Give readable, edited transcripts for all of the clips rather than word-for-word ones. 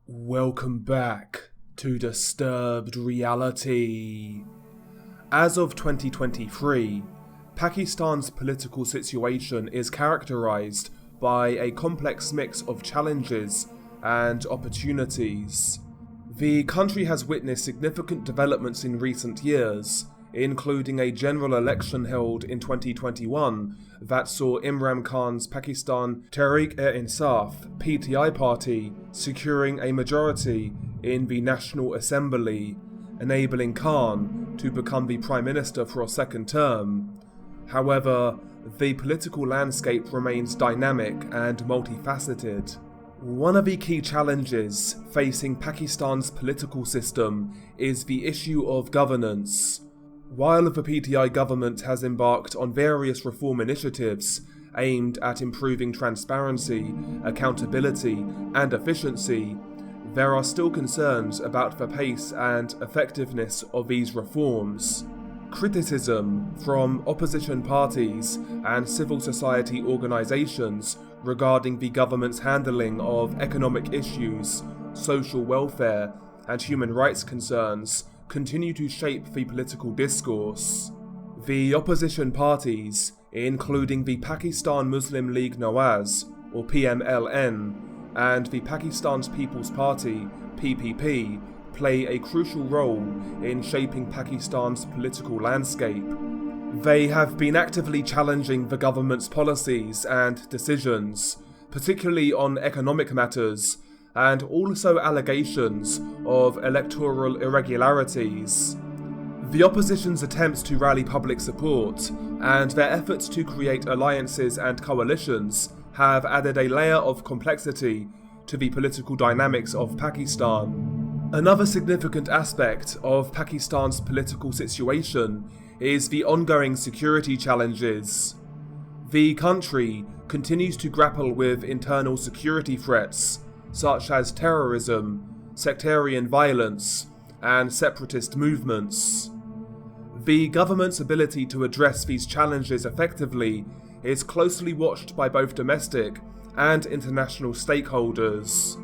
Welcome back to Disturbed Reality. As of 2023, Pakistan's political situation is characterized by a complex mix of challenges and opportunities. The country has witnessed significant developments in recent years, including a general election held in 2021 that saw Imran Khan's Pakistan Tehreek-e-Insaf (PTI) party securing a majority in the National Assembly, enabling Khan to become the Prime Minister for a second term. However, the political landscape remains dynamic and multifaceted. One of the key challenges facing Pakistan's political system is the issue of governance. While the PTI government has embarked on various reform initiatives aimed at improving transparency, accountability, and efficiency, there are still concerns about the pace and effectiveness of these reforms. Criticism from opposition parties and civil society organisations regarding the government's handling of economic issues, social welfare, and human rights concerns continue to shape the political discourse. The opposition parties, including the Pakistan Muslim League Nawaz, or PMLN, and the Pakistan's People's Party, PPP, play a crucial role in shaping Pakistan's political landscape. They have been actively challenging the government's policies and decisions, particularly on economic matters, and also allegations of electoral irregularities. The opposition's attempts to rally public support and their efforts to create alliances and coalitions have added a layer of complexity to the political dynamics of Pakistan. Another significant aspect of Pakistan's political situation is the ongoing security challenges. The country continues to grapple with internal security threats such as terrorism, sectarian violence, and separatist movements. The government's ability to address these challenges effectively is closely watched by both domestic and international stakeholders.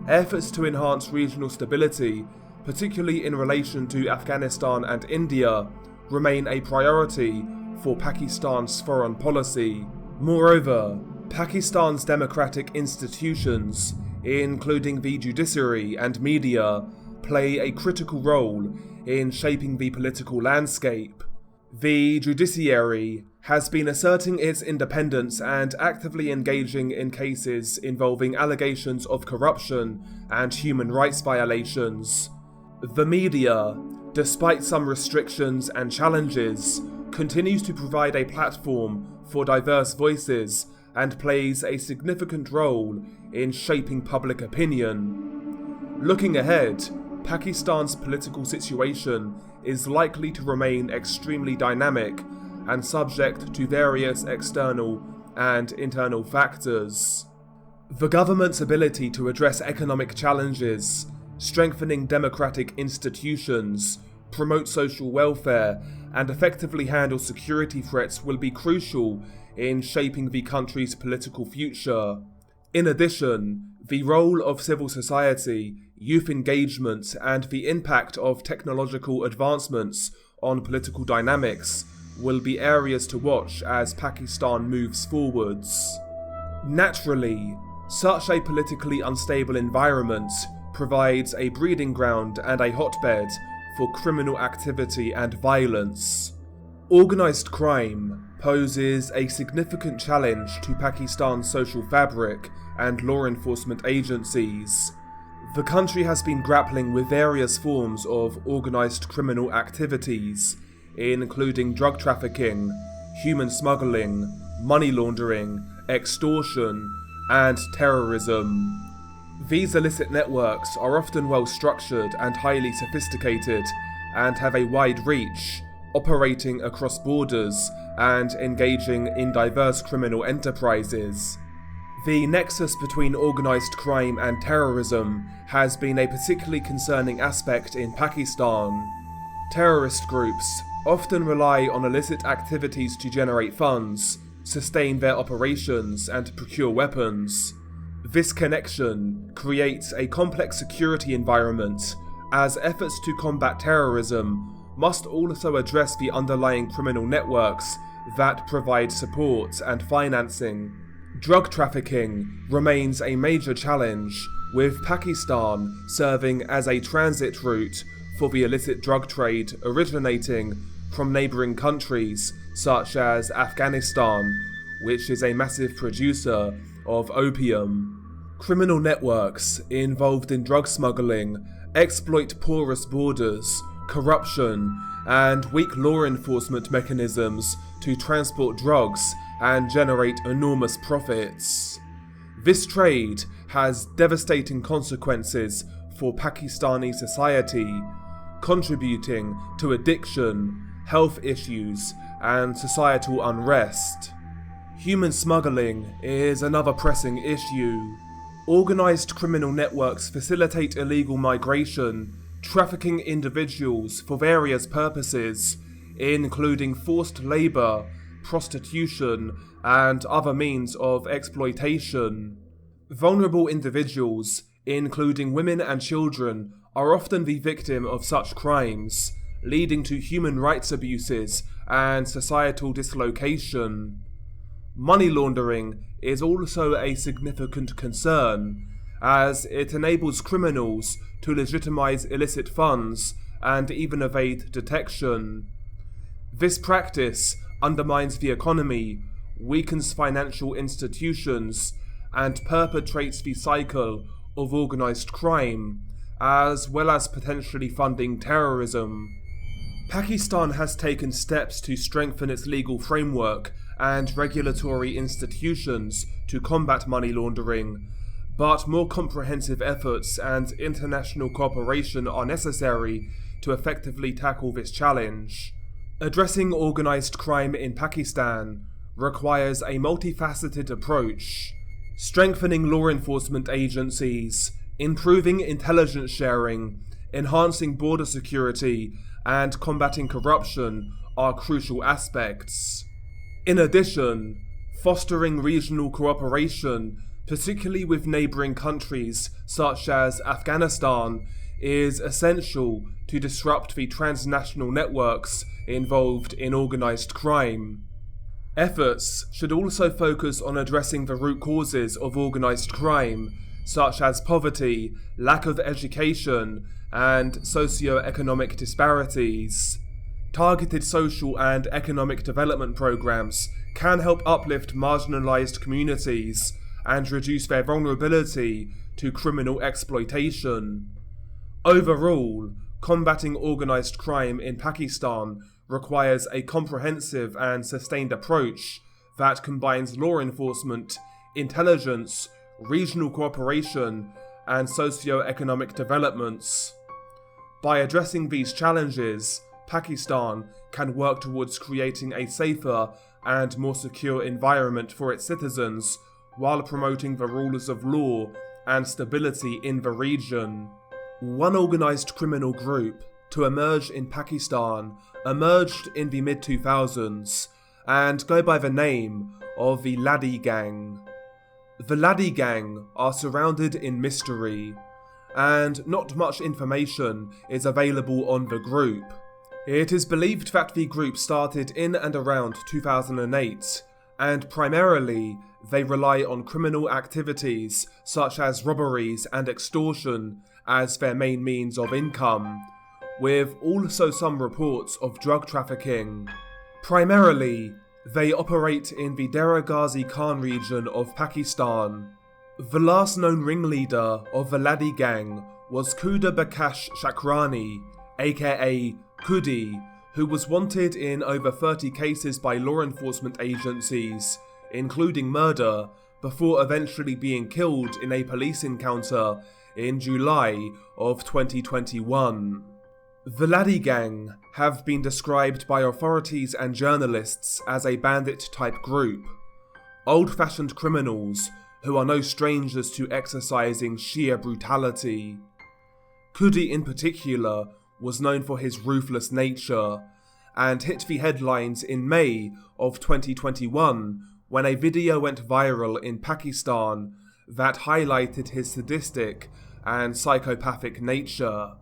Efforts to enhance regional stability, particularly in relation to Afghanistan and India, remain a priority for Pakistan's foreign policy. Moreover, Pakistan's democratic institutions, including the judiciary and media, play a critical role in shaping the political landscape. The judiciary has been asserting its independence and actively engaging in cases involving allegations of corruption and human rights violations. The media, despite some restrictions and challenges, continues to provide a platform for diverse voices and plays a significant role in shaping public opinion. Looking ahead, Pakistan's political situation is likely to remain extremely dynamic and subject to various external and internal factors. The government's ability to address economic challenges, strengthening democratic institutions, promote social welfare, and effectively handle security threats will be crucial in shaping the country's political future. In addition, the role of civil society, youth engagement, and the impact of technological advancements on political dynamics will be areas to watch as Pakistan moves forwards. Naturally, such a politically unstable environment provides a breeding ground and a hotbed for criminal activity and violence. Organised crime poses a significant challenge to Pakistan's social fabric and law enforcement agencies. The country has been grappling with various forms of organised criminal activities, including drug trafficking, human smuggling, money laundering, extortion, and terrorism. These illicit networks are often well structured and highly sophisticated, and have a wide reach, operating across borders and engaging in diverse criminal enterprises. The nexus between organised crime and terrorism has been a particularly concerning aspect in Pakistan. Terrorist groups often rely on illicit activities to generate funds, sustain their operations, and procure weapons. This connection creates a complex security environment, as efforts to combat terrorism must also address the underlying criminal networks that provide support and financing. Drug trafficking remains a major challenge, with Pakistan serving as a transit route for the illicit drug trade originating from neighbouring countries such as Afghanistan, which is a massive producer of opium. Criminal networks involved in drug smuggling exploit porous borders, corruption, and weak law enforcement mechanisms to transport drugs and generate enormous profits. This trade has devastating consequences for Pakistani society, contributing to addiction, health issues, and societal unrest. Human smuggling is another pressing issue. Organised criminal networks facilitate illegal migration, trafficking individuals for various purposes, including forced labour, prostitution, and other means of exploitation. Vulnerable individuals, including women and children, are often the victim of such crimes, leading to human rights abuses and societal dislocation. Money laundering is also a significant concern, as it enables criminals to legitimize illicit funds and even evade detection. This practice undermines the economy, weakens financial institutions, and perpetrates the cycle of organised crime, as well as potentially funding terrorism. Pakistan has taken steps to strengthen its legal framework and regulatory institutions to combat money laundering, but more comprehensive efforts and international cooperation are necessary to effectively tackle this challenge. Addressing organised crime in Pakistan requires a multifaceted approach. Strengthening law enforcement agencies, improving intelligence sharing, enhancing border security, and combating corruption are crucial aspects. In addition, fostering regional cooperation, particularly with neighbouring countries such as Afghanistan, is essential to disrupt the transnational networks involved in organised crime. Efforts should also focus on addressing the root causes of organised crime, such as poverty, lack of education, and socio-economic disparities. Targeted social and economic development programs can help uplift marginalised communities and reduce their vulnerability to criminal exploitation. Overall, combating organised crime in Pakistan requires a comprehensive and sustained approach that combines law enforcement, intelligence, regional cooperation, and socio-economic developments. By addressing these challenges, Pakistan can work towards creating a safer and more secure environment for its citizens while promoting the rules of law and stability in the region. One organised criminal group to emerge in Pakistan emerged in the mid-2000s and go by the name of the Ladi Gang. The Ladi Gang are surrounded in mystery, and not much information is available on the group. It is believed that the group started in and around 2008, and primarily they rely on criminal activities such as robberies and extortion as their main means of income, with also some reports of drug trafficking. Primarily, they operate in the Dera Ghazi Khan region of Pakistan. The last known ringleader of the Ladi Gang was Khuda Bakash Shakrani, aka Khudi, who was wanted in over 30 cases by law enforcement agencies, including murder, before eventually being killed in a police encounter in July of 2021. The Ladi Gang have been described by authorities and journalists as a bandit-type group, old-fashioned criminals who are no strangers to exercising sheer brutality. Khudi in particular was known for his ruthless nature, and hit the headlines in May of 2021 when a video went viral in Pakistan that highlighted his sadistic and psychopathic nature.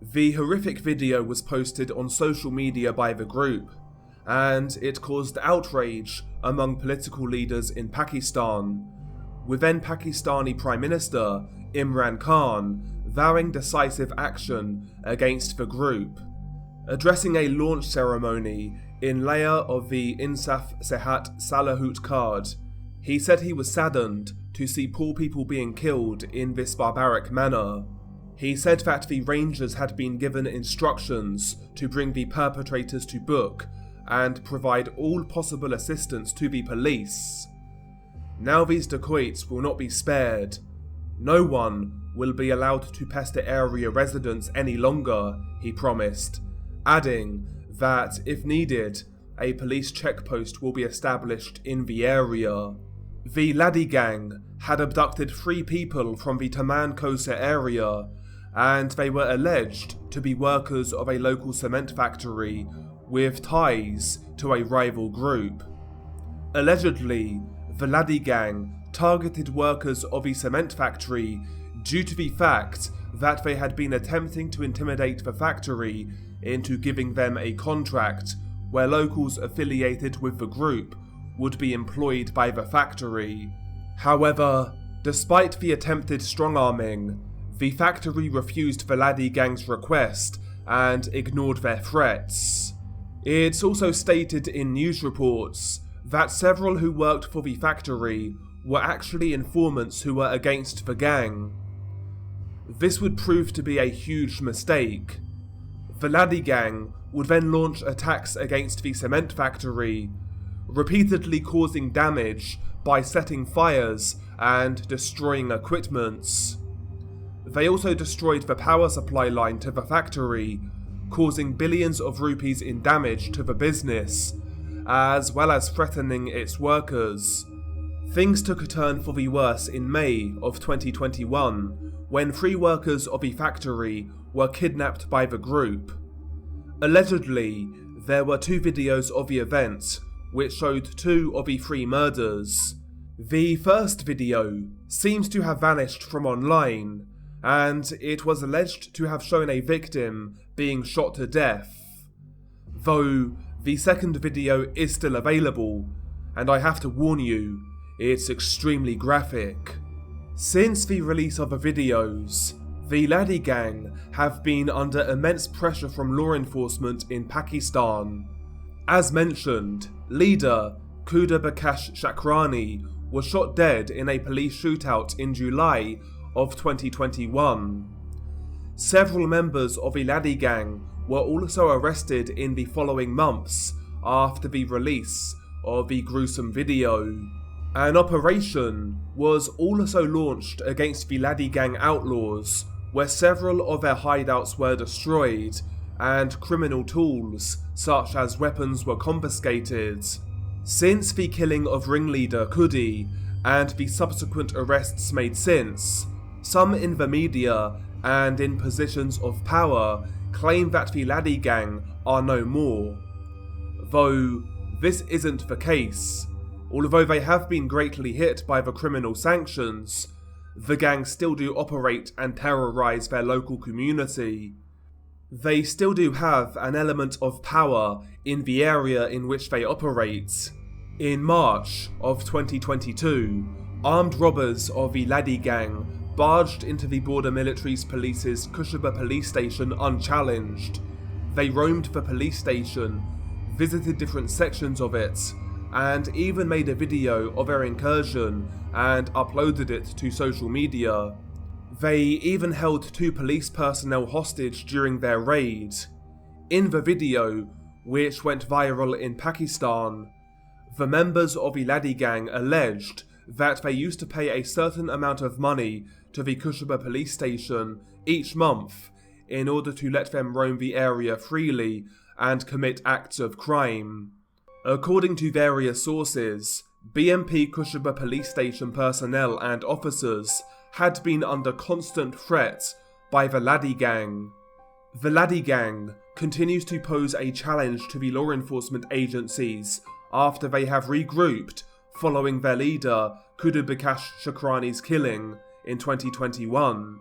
The horrific video was posted on social media by the group, and it caused outrage among political leaders in Pakistan, with then Pakistani Prime Minister Imran Khan vowing decisive action against the group. Addressing a launch ceremony in layer of the Insaf Sehat Salahut card, he said he was saddened to see poor people being killed in this barbaric manner. He said that the Rangers had been given instructions to bring the perpetrators to book and provide all possible assistance to the police. Now these dacoits will not be spared. No one will be allowed to pester area residents any longer, he promised, adding that, if needed, a police checkpost will be established in the area. The Ladi Gang had abducted 3 people from the Taman Kosa area, and they were alleged to be workers of a local cement factory with ties to a rival group. Allegedly, the Ladi Gang targeted workers of the cement factory due to the fact that they had been attempting to intimidate the factory into giving them a contract where locals affiliated with the group would be employed by the factory. However, despite the attempted strong-arming, the factory refused the Ladi Gang's request and ignored their threats. It's also stated in news reports that several who worked for the factory were actually informants who were against the gang. This would prove to be a huge mistake. The Ladi Gang would then launch attacks against the cement factory, repeatedly causing damage by setting fires and destroying equipments. They also destroyed the power supply line to the factory, causing billions of rupees in damage to the business, as well as threatening its workers. Things took a turn for the worse in May of 2021, when 3 workers of the factory were kidnapped by the group. Allegedly, there were 2 videos of the event, which showed 2 of the 3 murders. The first video seems to have vanished from online, and it was alleged to have shown a victim being shot to death. Though the second video is still available, and I have to warn you, it's extremely graphic. Since the release of the videos, the Ladi Gang have been under immense pressure from law enforcement in Pakistan. As mentioned, leader Khuda Bakash Shakrani was shot dead in a police shootout in July of 2021. Several members of the Ladi Gang were also arrested in the following months after the release of the gruesome video. An operation was also launched against the Ladi Gang outlaws, where several of their hideouts were destroyed and criminal tools such as weapons were confiscated. Since the killing of ringleader Khudi and the subsequent arrests made since, some in the media and in positions of power claim that the Ladi Gang are no more. Though this isn't the case. Although they have been greatly hit by the criminal sanctions, the gang still do operate and terrorise their local community. They still do have an element of power in the area in which they operate. In March of 2022, armed robbers of the Ladi Gang barged into the Border Military Police's Kushabah police station unchallenged. They roamed the police station, visited different sections of it, and even made a video of their incursion and uploaded it to social media. They even held 2 police personnel hostage during their raid. In the video, which went viral in Pakistan, the members of the Ladi Gang alleged that they used to pay a certain amount of money to the Kushabah police station each month in order to let them roam the area freely and commit acts of crime. According to various sources, BMP Kushabah police station personnel and officers had been under constant threat by the Ladi Gang. The Ladi Gang continues to pose a challenge to the law enforcement agencies after they have regrouped following their leader Kudubakash Shakrani's killing in 2021.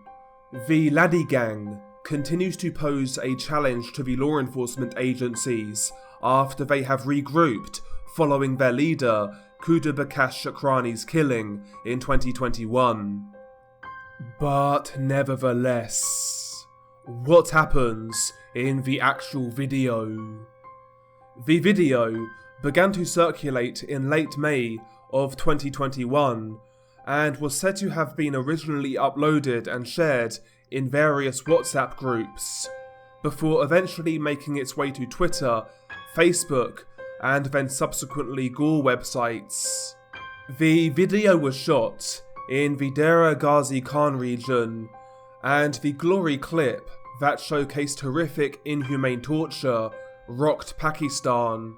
The Ladi Gang continues to pose a challenge to the law enforcement agencies after they have regrouped following their leader Kudubakash Shakrani's killing in 2021. But nevertheless, what happens in the actual video? The video began to circulate in late May of 2021 and was said to have been originally uploaded and shared in various WhatsApp groups, before eventually making its way to Twitter, Facebook, and then subsequently Gore websites. The video was shot in the Dera Ghazi Khan region, and the glory clip that showcased horrific, inhumane torture rocked Pakistan.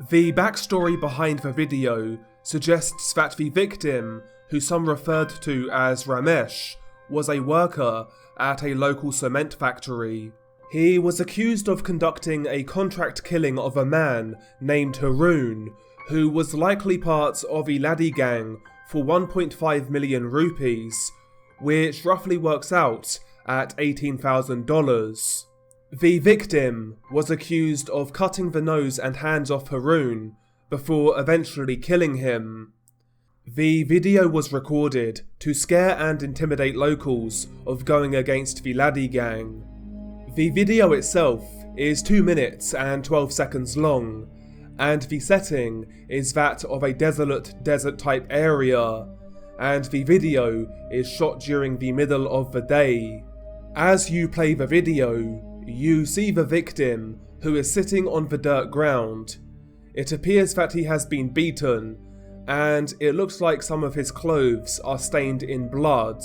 The backstory behind the video suggests that the victim, who some referred to as Ramesh, was a worker at a local cement factory. He was accused of conducting a contract killing of a man named Haroon, who was likely part of the Ladi Gang, for 1.5 million rupees, which roughly works out at $18,000. The victim was accused of cutting the nose and hands off Haroon before eventually killing him. The video was recorded to scare and intimidate locals of going against the Ladi Gang. The video itself is 2 minutes and 12 seconds long, and the setting is that of a desolate desert-type area, and the video is shot during the middle of the day. As you play the video, you see the victim, who is sitting on the dirt ground. It appears that he has been beaten, and it looks like some of his clothes are stained in blood.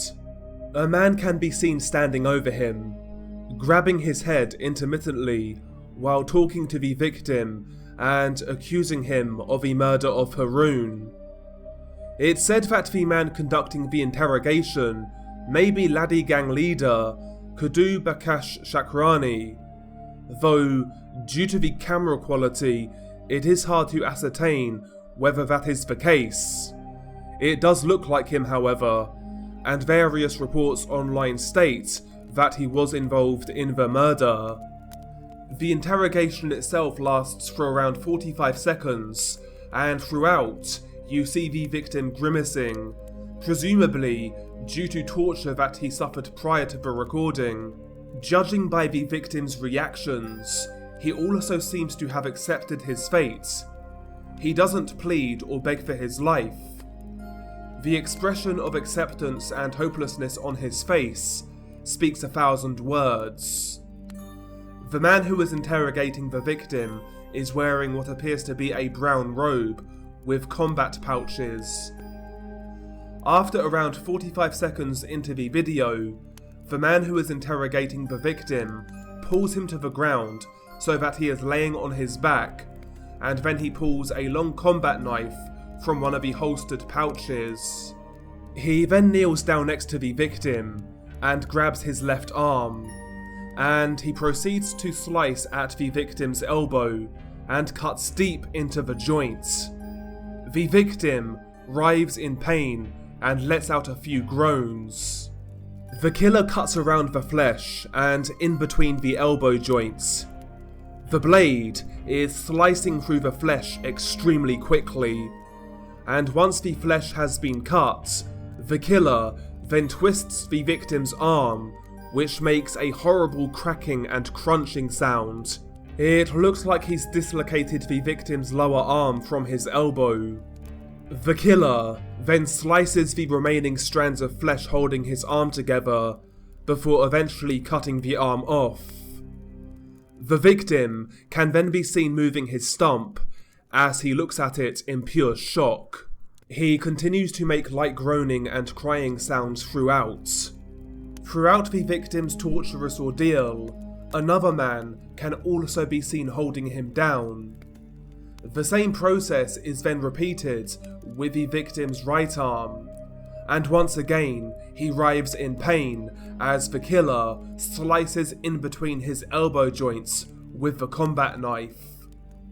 A man can be seen standing over him, grabbing his head intermittently while talking to the victim and accusing him of the murder of Haroon. It's said that the man conducting the interrogation may be Ladi Gang leader Kudubakash Shakrani, though due to the camera quality it is hard to ascertain whether that is the case. It does look like him, however, and various reports online state that he was involved in the murder. The interrogation itself lasts for around 45 seconds, and throughout you see the victim grimacing, presumably due to torture that he suffered prior to the recording. Judging by the victim's reactions, he also seems to have accepted his fate. He doesn't plead or beg for his life. The expression of acceptance and hopelessness on his face speaks 1,000 words. The man who is interrogating the victim is wearing what appears to be a brown robe with combat pouches. After around 45 seconds into the video, the man who is interrogating the victim pulls him to the ground so that he is laying on his back, and then he pulls a long combat knife from one of the holstered pouches. He then kneels down next to the victim and grabs his left arm, and he proceeds to slice at the victim's elbow and cuts deep into the joint. The victim writhes in pain and lets out a few groans. The killer cuts around the flesh and in between the elbow joints. The blade is slicing through the flesh extremely quickly, and once the flesh has been cut, the killer then twists the victim's arm, which makes a horrible cracking and crunching sound. It looks like he's dislocated the victim's lower arm from his elbow. The killer then slices the remaining strands of flesh holding his arm together, before eventually cutting the arm off. The victim can then be seen moving his stump as he looks at it in pure shock. He continues to make light groaning and crying sounds throughout. Throughout the victim's torturous ordeal, another man can also be seen holding him down. The same process is then repeated with the victim's right arm, and once again he writhes in pain as the killer slices in between his elbow joints with the combat knife.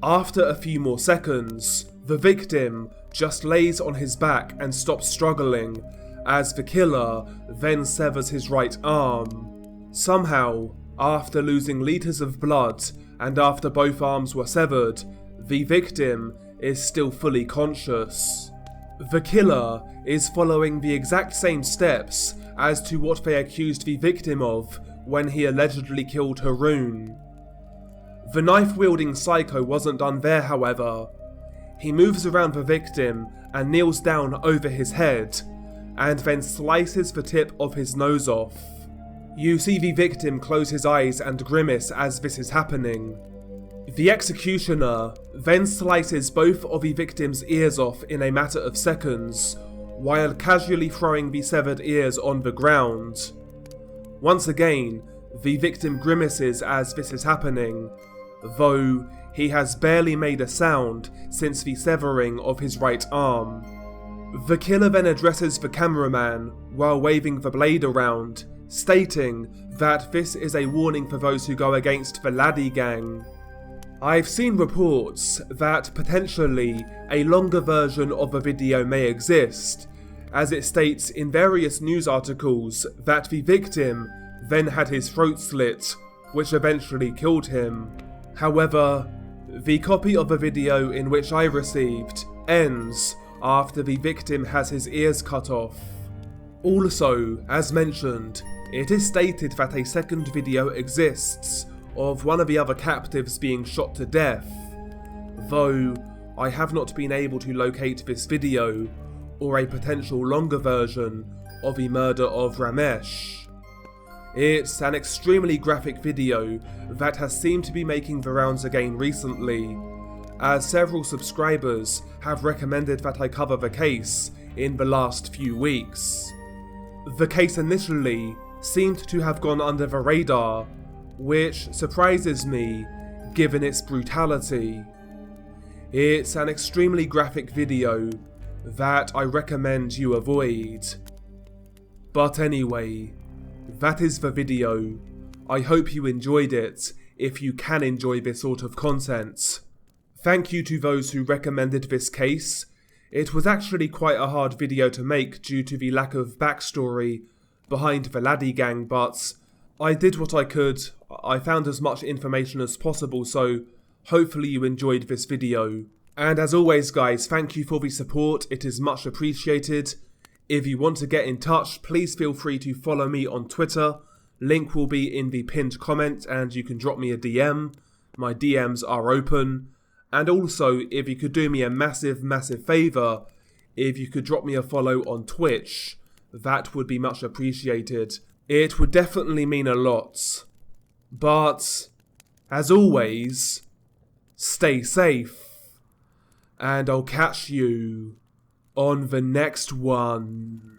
After a few more seconds, the victim just lays on his back and stops struggling as the killer then severs his right arm. Somehow, after losing liters of blood and after both arms were severed, the victim is still fully conscious. The killer is following the exact same steps as to what they accused the victim of when he allegedly killed Haroon. The knife-wielding psycho wasn't done there, however. He moves around the victim and kneels down over his head, and then slices the tip of his nose off. You see the victim close his eyes and grimace as this is happening. The executioner then slices both of the victim's ears off in a matter of seconds, while casually throwing the severed ears on the ground. Once again, the victim grimaces as this is happening, though he has barely made a sound since the severing of his right arm. The killer then addresses the cameraman while waving the blade around, stating that this is a warning for those who go against the Ladi Gang. I've seen reports that potentially a longer version of the video may exist, as it states in various news articles that the victim then had his throat slit, which eventually killed him. However, the copy of the video in which I received ends after the victim has his ears cut off. Also, as mentioned, it is stated that a second video exists of one of the other captives being shot to death, though I have not been able to locate this video or a potential longer version of the murder of Ramesh. It's an extremely graphic video that has seemed to be making the rounds again recently, as several subscribers have recommended that I cover the case in the last few weeks. The case initially seemed to have gone under the radar, which surprises me given its brutality. It's an extremely graphic video that I recommend you avoid. But anyway, that is the video. I hope you enjoyed it, if you can enjoy this sort of content. Thank you to those who recommended this case. It was actually quite a hard video to make due to the lack of backstory behind the Ladi Gang, but I did what I could. I found as much information as possible, so hopefully you enjoyed this video. And as always guys, thank you for the support, it is much appreciated. If you want to get in touch, please feel free to follow me on Twitter. Link will be in the pinned comment and you can drop me a DM. My DMs are open. And also, if you could do me a massive favour, if you could drop me a follow on Twitch, that would be much appreciated. It would definitely mean a lot. But, as always, stay safe. And I'll catch you on the next one.